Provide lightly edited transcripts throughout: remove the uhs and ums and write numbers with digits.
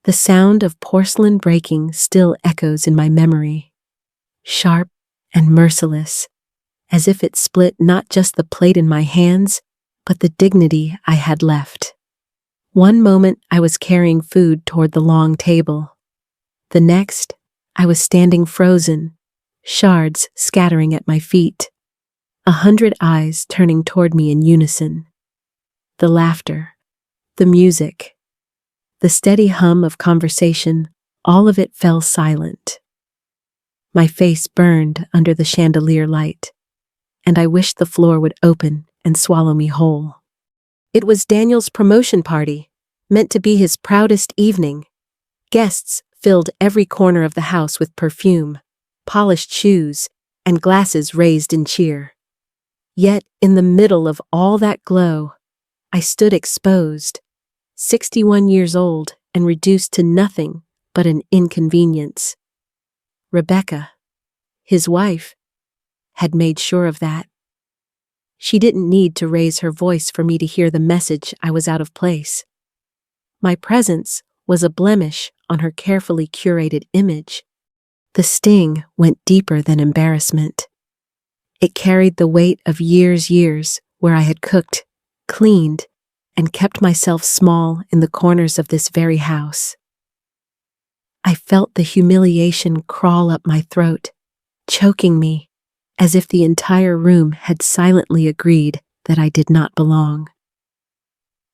The sound of porcelain breaking still echoes in my memory, sharp and merciless, as if it split not just the plate in my hands, but the dignity I had left. One moment I was carrying food toward the long table. The next, I was standing frozen, shards scattering at my feet, 100 eyes turning toward me in unison. The laughter, the music, the steady hum of conversation, all of it fell silent. My face burned under the chandelier light, and I wished the floor would open and swallow me whole. It was Daniel's promotion party, meant to be his proudest evening. Guests filled every corner of the house with perfume, polished shoes, and glasses raised in cheer. Yet, in the middle of all that glow, I stood exposed, 61 years old and reduced to nothing but an inconvenience. Rebecca, his wife, had made sure of that. She didn't need to raise her voice for me to hear the message I was out of place. My presence was a blemish on her carefully curated image. The sting went deeper than embarrassment. It carried the weight of years where I had cooked, cleaned, and kept myself small in the corners of this very house. I felt the humiliation crawl up my throat, choking me, as if the entire room had silently agreed that I did not belong.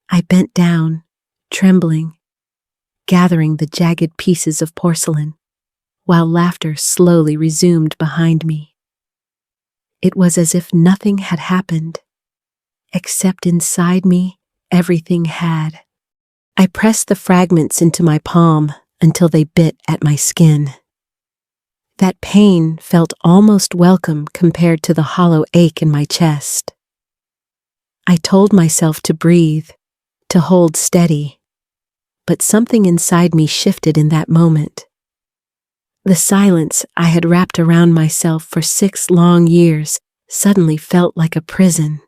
I bent down, trembling, gathering the jagged pieces of porcelain, while laughter slowly resumed behind me. It was as if nothing had happened, except inside me, everything had. I pressed the fragments into my palm until they bit at my skin. That pain felt almost welcome compared to the hollow ache in my chest. I told myself to breathe, to hold steady, but something inside me shifted in that moment. The silence I had wrapped around myself for 6 long years suddenly felt like a prison.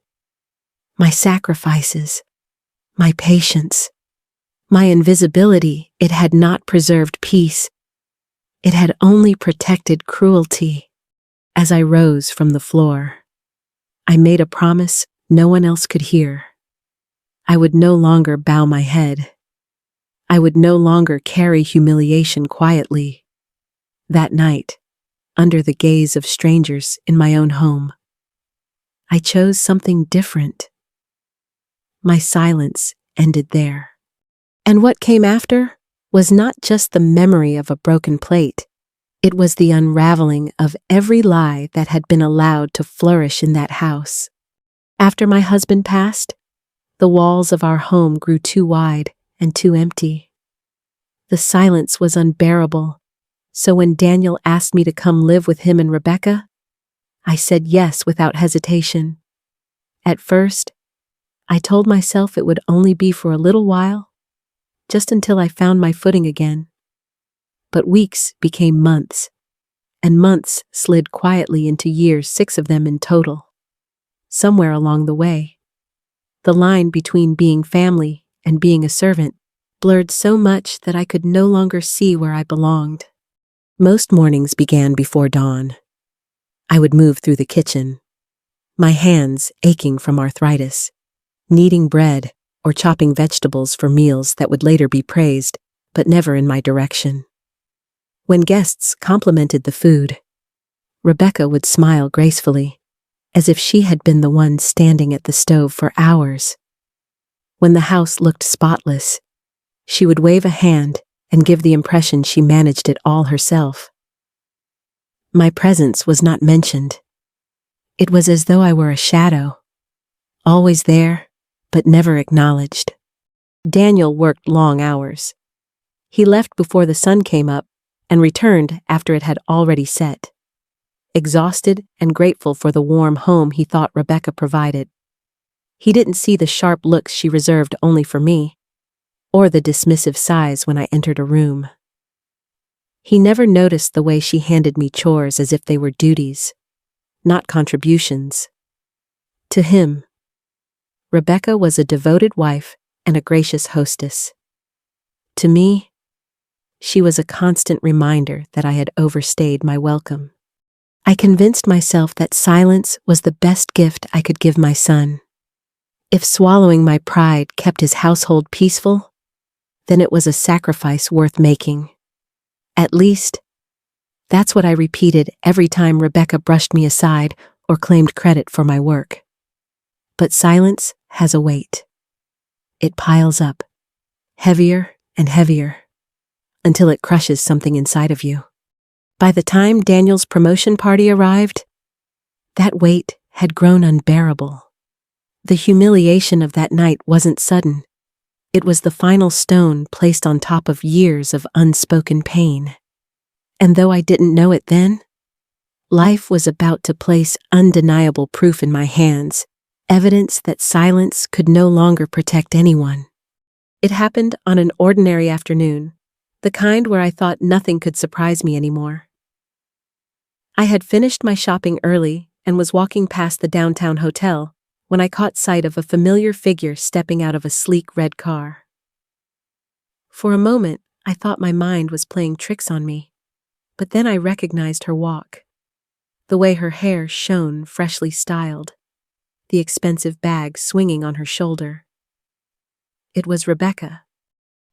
My sacrifices, my patience, my invisibility, it had not preserved peace. It had only protected cruelty. As I rose from the floor, I made a promise no one else could hear. I would no longer bow my head. I would no longer carry humiliation quietly. That night, under the gaze of strangers in my own home, I chose something different. My silence ended there. And what came after was not just the memory of a broken plate. It was the unraveling of every lie that had been allowed to flourish in that house. After my husband passed, the walls of our home grew too wide and too empty. The silence was unbearable, so when Daniel asked me to come live with him and Rebecca, I said yes without hesitation. At first, I told myself it would only be for a little while, just until I found my footing again. But weeks became months, and months slid quietly into years, 6 of them in total. Somewhere along the way, the line between being family and being a servant blurred so much that I could no longer see where I belonged. Most mornings began before dawn. I would move through the kitchen, my hands aching from arthritis, kneading bread or chopping vegetables for meals that would later be praised, but never in my direction. When guests complimented the food, Rebecca would smile gracefully, as if she had been the one standing at the stove for hours. When the house looked spotless, she would wave a hand and give the impression she managed it all herself. My presence was not mentioned. It was as though I were a shadow, always there, but never acknowledged. Daniel worked long hours. He left before the sun came up and returned after it had already set, exhausted and grateful for the warm home he thought Rebecca provided. He didn't see the sharp looks she reserved only for me, or the dismissive sighs when I entered a room. He never noticed the way she handed me chores as if they were duties, not contributions. To him, Rebecca was a devoted wife and a gracious hostess. To me, She was a constant reminder that I had overstayed my welcome. I convinced myself that silence was the best gift I could give my son. If swallowing my pride kept his household peaceful, then it was a sacrifice worth making. At least, that's what I repeated every time Rebecca brushed me aside or claimed credit for my work. But silence has a weight. It piles up, heavier and heavier, until it crushes something inside of you. By the time Daniel's promotion party arrived, that weight had grown unbearable. The humiliation of that night wasn't sudden. It was the final stone placed on top of years of unspoken pain. And though I didn't know it then, life was about to place undeniable proof in my hands, evidence that silence could no longer protect anyone. It happened on an ordinary afternoon, the kind where I thought nothing could surprise me anymore. I had finished my shopping early and was walking past the downtown hotel when I caught sight of a familiar figure stepping out of a sleek red car. For a moment, I thought my mind was playing tricks on me, but then I recognized her walk. The way her hair shone freshly styled, the expensive bag swinging on her shoulder. It was Rebecca.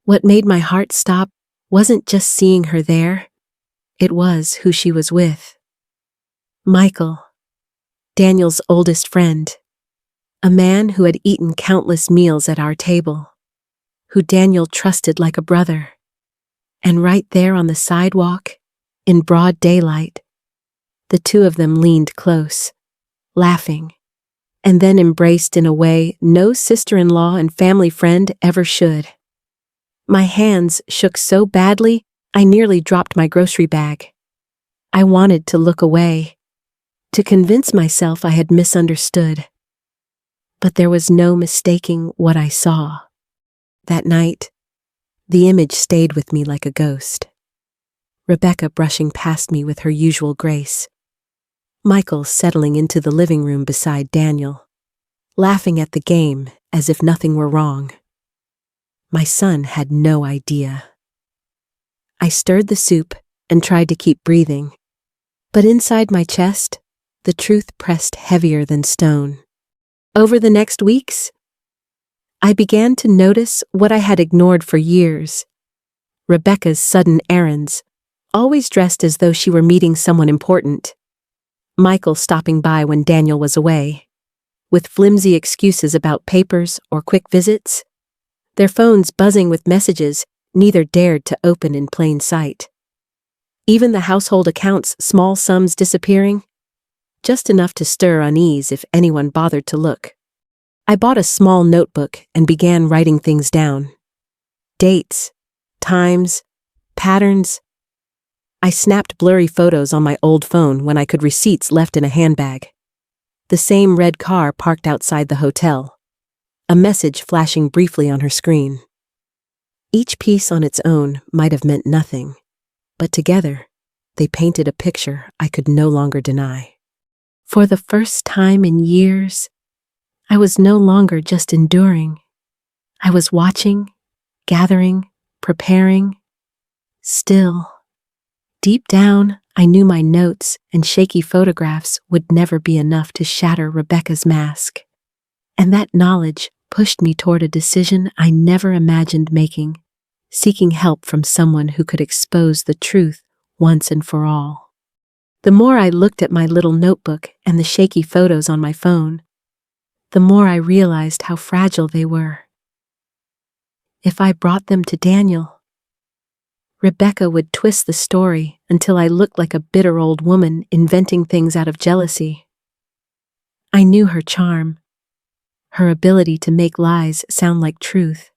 What made my heart stop wasn't just seeing her there, it was who she was with. Michael, Daniel's oldest friend, a man who had eaten countless meals at our table, who Daniel trusted like a brother. And right there on the sidewalk, in broad daylight, the two of them leaned close, laughing, and then embraced in a way no sister-in-law and family friend ever should. My hands shook so badly, I nearly dropped my grocery bag. I wanted to look away, to convince myself I had misunderstood. But there was no mistaking what I saw. That night, the image stayed with me like a ghost. Rebecca brushing past me with her usual grace. Michael settling into the living room beside Daniel, laughing at the game as if nothing were wrong. My son had no idea. I stirred the soup and tried to keep breathing, but inside my chest, the truth pressed heavier than stone. Over the next weeks, I began to notice what I had ignored for years. Rebecca's sudden errands, always dressed as though she were meeting someone important. Michael stopping by when Daniel was away, with flimsy excuses about papers or quick visits. Their phones buzzing with messages neither dared to open in plain sight. Even the household accounts' small sums disappearing, just enough to stir unease if anyone bothered to look. I bought a small notebook and began writing things down. Dates, times, patterns. I snapped blurry photos on my old phone when I could receipts left in a handbag. The same red car parked outside the hotel. A message flashing briefly on her screen. Each piece on its own might have meant nothing, but together, they painted a picture I could no longer deny. For the first time in years, I was no longer just enduring. I was watching, gathering, preparing. Still, deep down, I knew my notes and shaky photographs would never be enough to shatter Rebecca's mask. And that knowledge pushed me toward a decision I never imagined making, seeking help from someone who could expose the truth once and for all. The more I looked at my little notebook and the shaky photos on my phone, the more I realized how fragile they were. If I brought them to Daniel, Rebecca would twist the story until I looked like a bitter old woman inventing things out of jealousy. I knew her charm, her ability to make lies sound like truth.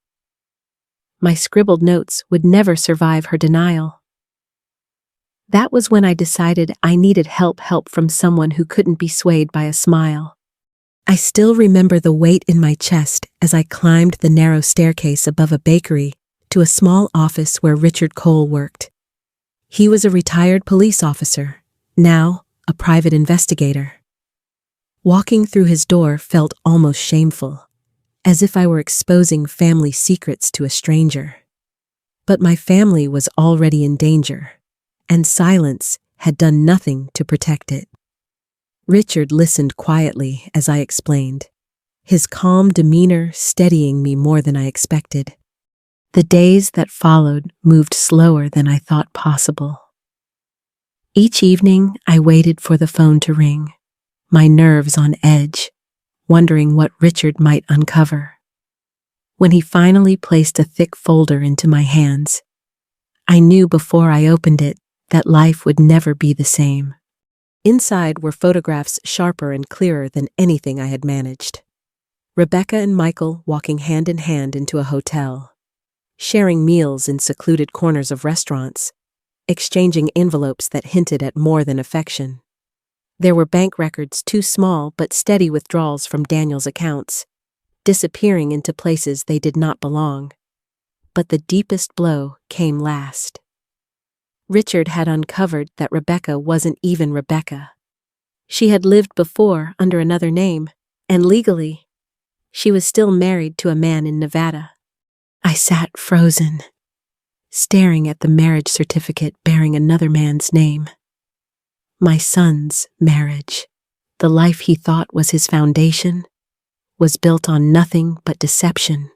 My scribbled notes would never survive her denial. That was when I decided I needed help from someone who couldn't be swayed by a smile. I still remember the weight in my chest as I climbed the narrow staircase above a bakery to a small office where Richard Cole worked. He was a retired police officer, now a private investigator. Walking through his door felt almost shameful, as if I were exposing family secrets to a stranger. But my family was already in danger, and silence had done nothing to protect it. Richard listened quietly as I explained, his calm demeanor steadying me more than I expected. The days that followed moved slower than I thought possible. Each evening, I waited for the phone to ring, my nerves on edge, wondering what Richard might uncover. When he finally placed a thick folder into my hands, I knew before I opened it that life would never be the same. Inside were photographs sharper and clearer than anything I had managed. Rebecca and Michael walking hand in hand into a hotel, sharing meals in secluded corners of restaurants, exchanging envelopes that hinted at more than affection. There were bank records too small but steady withdrawals from Daniel's accounts, disappearing into places they did not belong. But the deepest blow came last. Richard had uncovered that Rebecca wasn't even Rebecca. She had lived before under another name, and legally, she was still married to a man in Nevada. I sat frozen, staring at the marriage certificate bearing another man's name. My son's marriage, the life he thought was his foundation, was built on nothing but deception.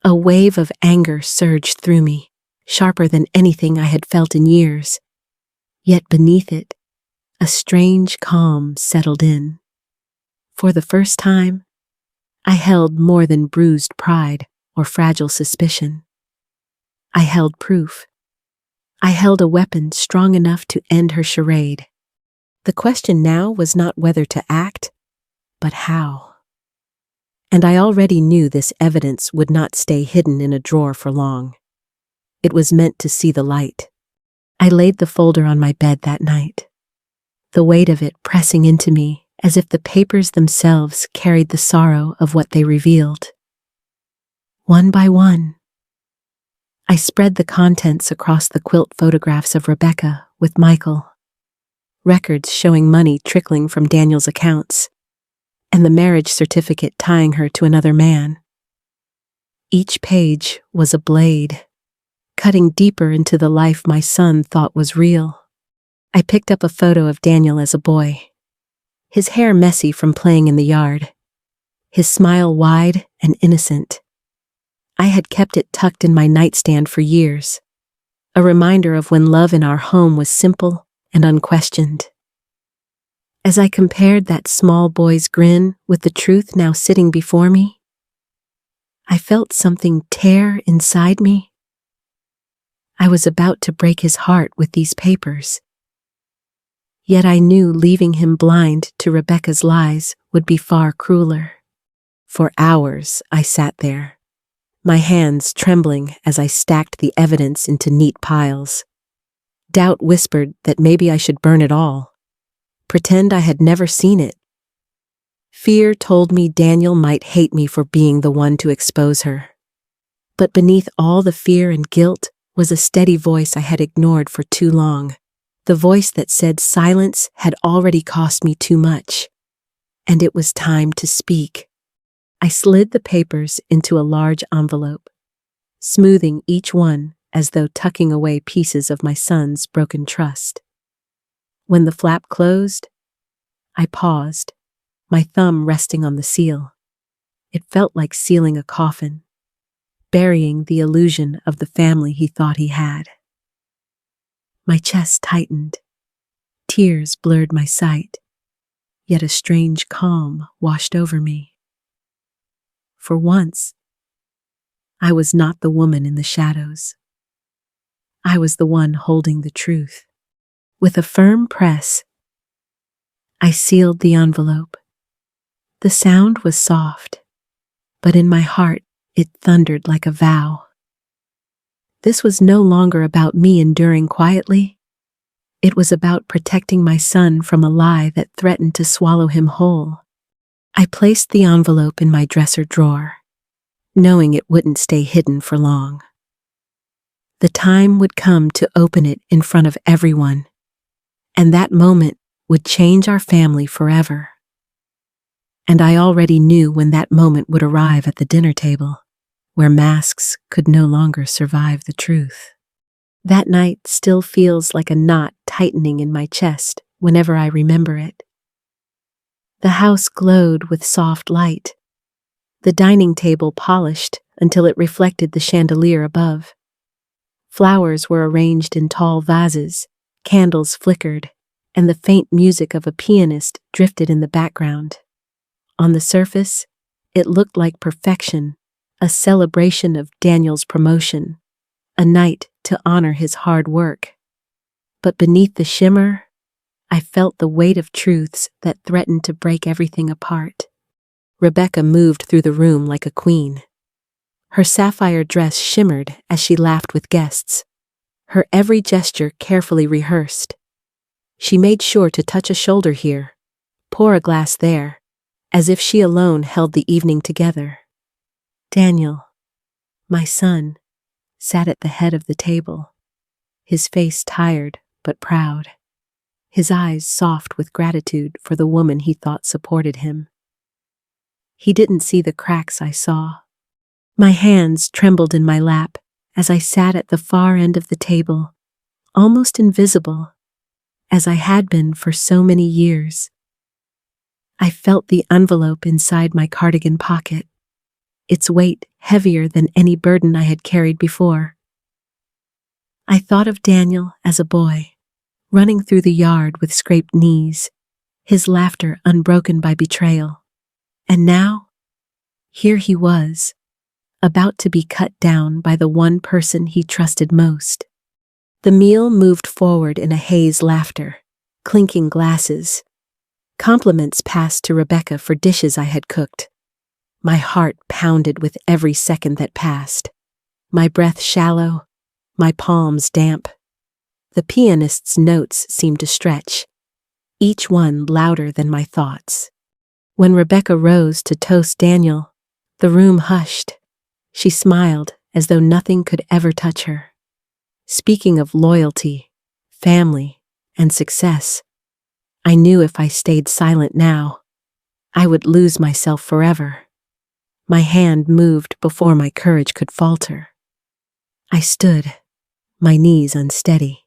A wave of anger surged through me, sharper than anything I had felt in years. Yet beneath it, a strange calm settled in. For the first time, I held more than bruised pride or fragile suspicion. I held proof. I held a weapon strong enough to end her charade. The question now was not whether to act, but how. And I already knew this evidence would not stay hidden in a drawer for long. It was meant to see the light. I laid the folder on my bed that night, the weight of it pressing into me as if the papers themselves carried the sorrow of what they revealed. One by one, I spread the contents across the quilt photographs of Rebecca with Michael, records showing money trickling from Daniel's accounts, and the marriage certificate tying her to another man. Each page was a blade, cutting deeper into the life my son thought was real. I picked up a photo of Daniel as a boy, his hair messy from playing in the yard, his smile wide and innocent. I had kept it tucked in my nightstand for years, a reminder of when love in our home was simple and unquestioned. As I compared that small boy's grin with the truth now sitting before me, I felt something tear inside me. I was about to break his heart with these papers. Yet I knew leaving him blind to Rebecca's lies would be far crueler. For hours I sat there, my hands trembling as I stacked the evidence into neat piles. Doubt whispered that maybe I should burn it all, pretend I had never seen it. Fear told me Daniel might hate me for being the one to expose her. But beneath all the fear and guilt was a steady voice I had ignored for too long, the voice that said silence had already cost me too much, and it was time to speak. I slid the papers into a large envelope, smoothing each one as though tucking away pieces of my son's broken trust. When the flap closed, I paused, my thumb resting on the seal. It felt like sealing a coffin, burying the illusion of the family he thought he had. My chest tightened, tears blurred my sight, yet a strange calm washed over me. For once, I was not the woman in the shadows. I was the one holding the truth. With a firm press, I sealed the envelope. The sound was soft, but in my heart it thundered like a vow. This was no longer about me enduring quietly. It was about protecting my son from a lie that threatened to swallow him whole. I placed the envelope in my dresser drawer, knowing it wouldn't stay hidden for long. The time would come to open it in front of everyone, and that moment would change our family forever. And I already knew when that moment would arrive at the dinner table, where masks could no longer survive the truth. That night still feels like a knot tightening in my chest whenever I remember it. The house glowed with soft light, the dining table polished until it reflected the chandelier above. Flowers were arranged in tall vases, candles flickered, and the faint music of a pianist drifted in the background. On the surface, it looked like perfection, a celebration of Daniel's promotion, a night to honor his hard work. But beneath the shimmer, I felt the weight of truths that threatened to break everything apart. Rebecca moved through the room like a queen. Her sapphire dress shimmered as she laughed with guests, her every gesture carefully rehearsed. She made sure to touch a shoulder here, pour a glass there, as if she alone held the evening together. Daniel, my son, sat at the head of the table, his face tired but proud, his eyes soft with gratitude for the woman he thought supported him. He didn't see the cracks I saw. My hands trembled in my lap as I sat at the far end of the table, almost invisible, as I had been for so many years. I felt the envelope inside my cardigan pocket, its weight heavier than any burden I had carried before. I thought of Daniel as a boy, running through the yard with scraped knees, his laughter unbroken by betrayal. And now, here he was, about to be cut down by the one person he trusted most. The meal moved forward in a haze laughter, clinking glasses. Compliments passed to Rebecca for dishes I had cooked. My heart pounded with every second that passed, my breath shallow, my palms damp. The pianist's notes seemed to stretch, each one louder than my thoughts. When Rebecca rose to toast Daniel, the room hushed. She smiled as though nothing could ever touch her. Speaking of loyalty, family, and success, I knew if I stayed silent now, I would lose myself forever. My hand moved before my courage could falter. I stood, my knees unsteady,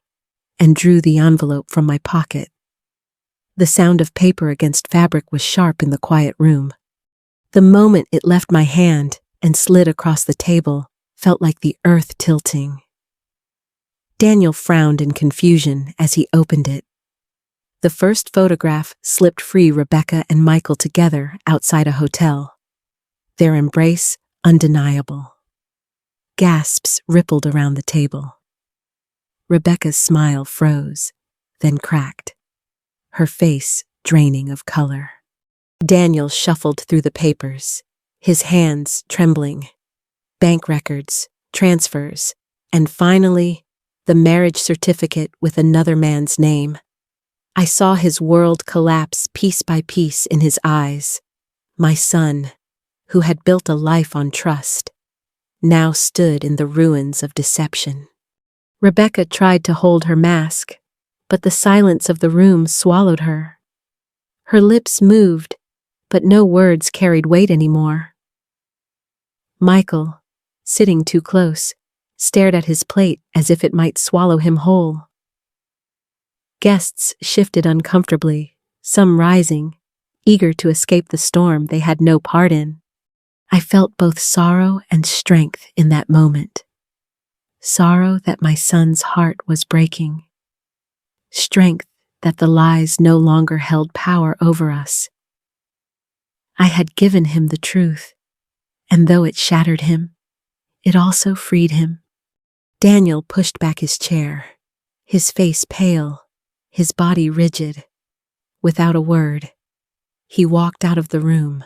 and drew the envelope from my pocket. The sound of paper against fabric was sharp in the quiet room. The moment it left my hand and slid across the table felt like the earth tilting. Daniel frowned in confusion as he opened it. The first photograph slipped free Rebecca and Michael together outside a hotel, their embrace undeniable. Gasps rippled around the table. Rebecca's smile froze, then cracked, her face draining of color. Daniel shuffled through the papers, his hands trembling. Bank records, transfers, and finally, the marriage certificate with another man's name. I saw his world collapse piece by piece in his eyes. My son, who had built a life on trust, now stood in the ruins of deception. Rebecca tried to hold her mask, but the silence of the room swallowed her. Her lips moved, but no words carried weight anymore. Michael, sitting too close, stared at his plate as if it might swallow him whole. Guests shifted uncomfortably, some rising, eager to escape the storm they had no part in. I felt both sorrow and strength in that moment. Sorrow that my son's heart was breaking. Strength that the lies no longer held power over us. I had given him the truth, and though it shattered him, it also freed him. Daniel pushed back his chair, his face pale, his body rigid. Without a word, he walked out of the room,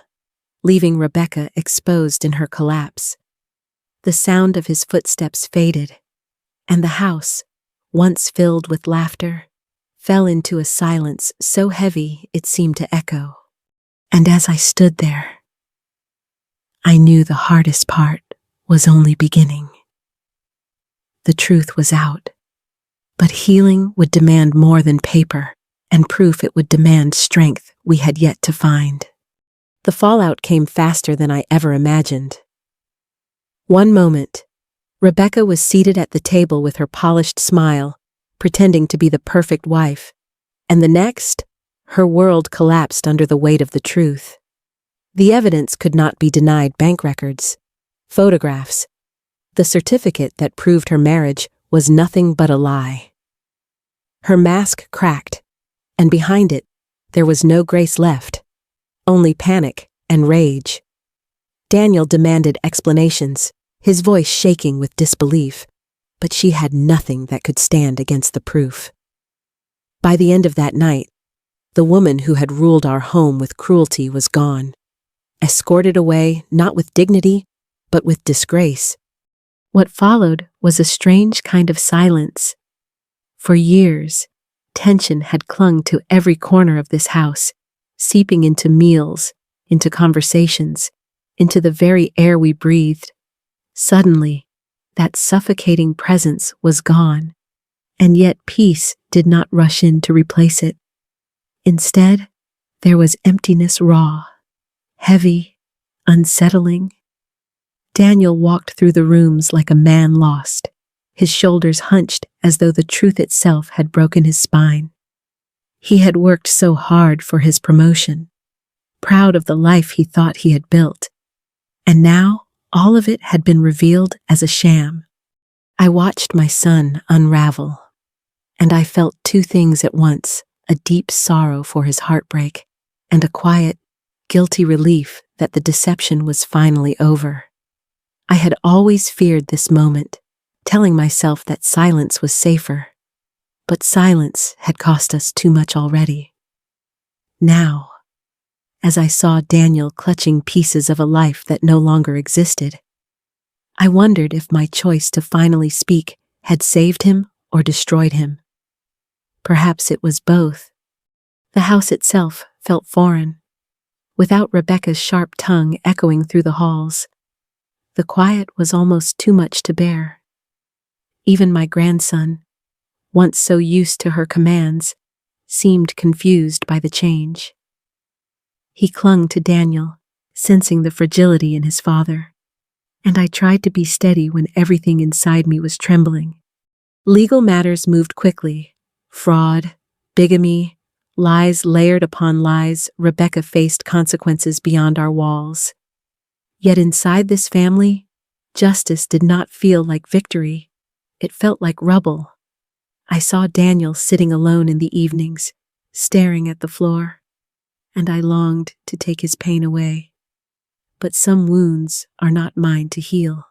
leaving Rebecca exposed in her collapse. The sound of his footsteps faded, and the house, once filled with laughter, fell into a silence so heavy it seemed to echo. And as I stood there, I knew the hardest part was only beginning. The truth was out, but healing would demand more than paper, and proof it would demand strength we had yet to find. The fallout came faster than I ever imagined. One moment, Rebecca was seated at the table with her polished smile, pretending to be the perfect wife, and the next, her world collapsed under the weight of the truth. The evidence could not be denied: bank records, photographs. The certificate that proved her marriage was nothing but a lie. Her mask cracked, and behind it, there was no grace left, only panic and rage. Daniel demanded explanations, his voice shaking with disbelief, but she had nothing that could stand against the proof. By the end of that night, the woman who had ruled our home with cruelty was gone, escorted away not with dignity, but with disgrace. What followed was a strange kind of silence. For years, tension had clung to every corner of this house, seeping into meals, into conversations, into the very air we breathed. Suddenly, that suffocating presence was gone, and yet peace did not rush in to replace it. Instead, there was emptiness, raw, heavy, unsettling. Daniel walked through the rooms like a man lost, his shoulders hunched as though the truth itself had broken his spine. He had worked so hard for his promotion, proud of the life he thought he had built, and now all of it had been revealed as a sham. I watched my son unravel, and I felt two things at once: a deep sorrow for his heartbreak, and a quiet, guilty relief that the deception was finally over. I had always feared this moment, telling myself that silence was safer. But silence had cost us too much already. Now, as I saw Daniel clutching pieces of a life that no longer existed, I wondered if my choice to finally speak had saved him or destroyed him. Perhaps it was both. The house itself felt foreign, without Rebecca's sharp tongue echoing through the halls. The quiet was almost too much to bear. Even my grandson, once so used to her commands, seemed confused by the change. He clung to Daniel, sensing the fragility in his father, and I tried to be steady when everything inside me was trembling. Legal matters moved quickly. Fraud, bigamy, lies layered upon lies. Rebecca faced consequences beyond our walls. Yet inside this family, justice did not feel like victory. It felt like rubble. I saw Daniel sitting alone in the evenings, staring at the floor, and I longed to take his pain away. But some wounds are not mine to heal.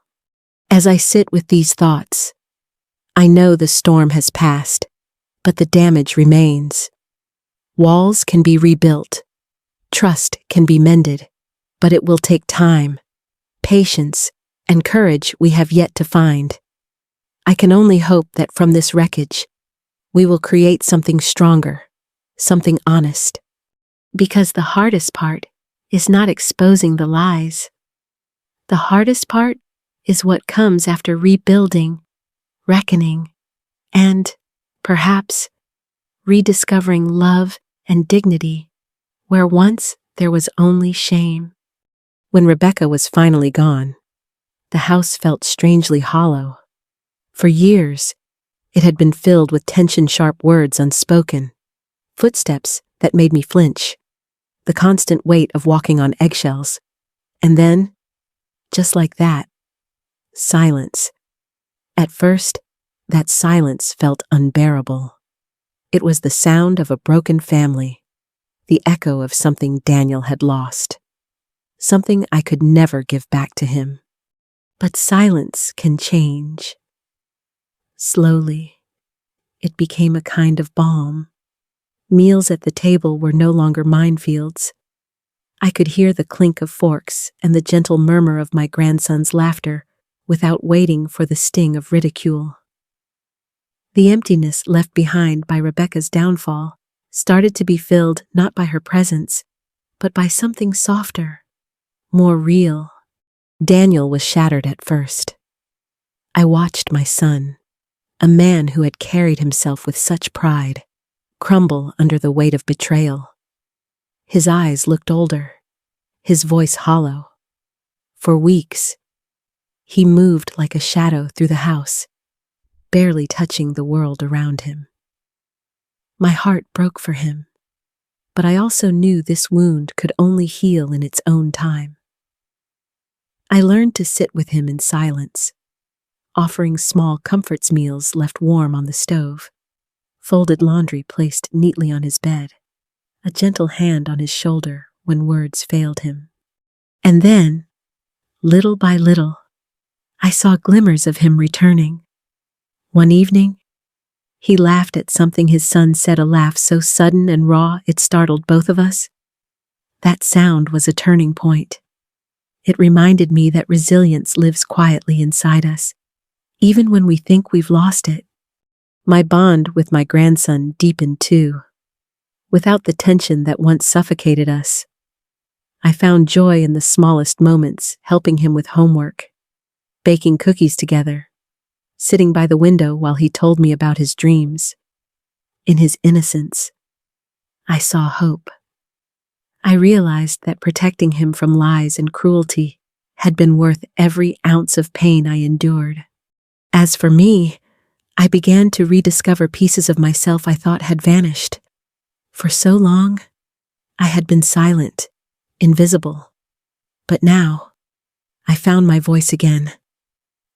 As I sit with these thoughts, I know the storm has passed, but the damage remains. Walls can be rebuilt, trust can be mended, but it will take time, patience, and courage we have yet to find. I can only hope that from this wreckage, we will create something stronger, something honest. Because the hardest part is not exposing the lies. The hardest part is what comes after rebuilding, reckoning, and, perhaps, rediscovering love and dignity where once there was only shame. When Rebecca was finally gone, the house felt strangely hollow. For years, it had been filled with tension-sharp words unspoken, footsteps that made me flinch, the constant weight of walking on eggshells, and then, just like that, silence. At first, that silence felt unbearable. It was the sound of a broken family, the echo of something Daniel had lost, something I could never give back to him. But silence can change. Slowly, it became a kind of balm. Meals at the table were no longer minefields. I could hear the clink of forks and the gentle murmur of my grandson's laughter without waiting for the sting of ridicule. The emptiness left behind by Rebecca's downfall started to be filled not by her presence, but by something softer, more real. Daniel was shattered at first. I watched my son, a man who had carried himself with such pride, crumble under the weight of betrayal. His eyes looked older, his voice hollow. For weeks, He moved like a shadow through the house, barely touching the world around him. My heart broke for him, but I also knew this wound could only heal in its own time. I learned to sit with him in silence, offering small comforts meals left warm on the stove, folded laundry placed neatly on his bed, a gentle hand on his shoulder when words failed him. And then, little by little, I saw glimmers of him returning. One evening, he laughed at something his son said, a laugh so sudden and raw it startled both of us. That sound was a turning point. It reminded me that resilience lives quietly inside us, even when we think we've lost it. My bond with my grandson deepened too. Without the tension that once suffocated us, I found joy in the smallest moments, helping him with homework, baking cookies together, sitting by the window while he told me about his dreams. In his innocence, I saw hope. I realized that protecting him from lies and cruelty had been worth every ounce of pain I endured. As for me, I began to rediscover pieces of myself I thought had vanished. For so long, I had been silent, invisible. But now, I found my voice again.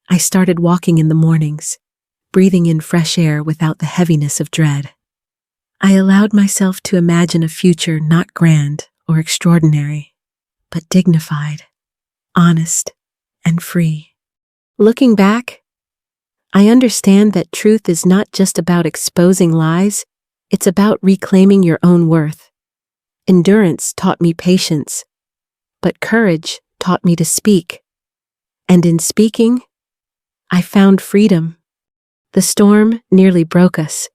I started walking in the mornings, breathing in fresh air without the heaviness of dread. I allowed myself to imagine a future not grand or extraordinary, but dignified, honest, and free. Looking back, I understand that truth is not just about exposing lies, it's about reclaiming your own worth. Endurance taught me patience, but courage taught me to speak. And in speaking, I found freedom. The storm nearly broke us,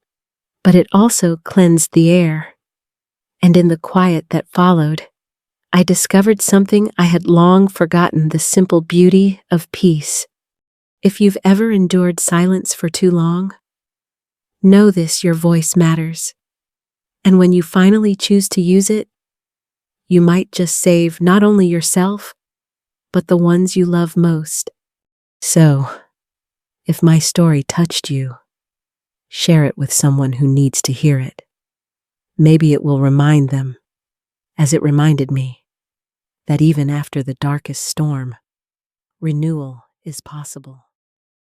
but it also cleansed the air. And in the quiet that followed, I discovered something I had long forgotten: the simple beauty of peace. If you've ever endured silence for too long, know this: your voice matters. And when you finally choose to use it, you might just save not only yourself, but the ones you love most. So, if my story touched you, share it with someone who needs to hear it. Maybe it will remind them, as it reminded me, that even after the darkest storm, renewal is possible.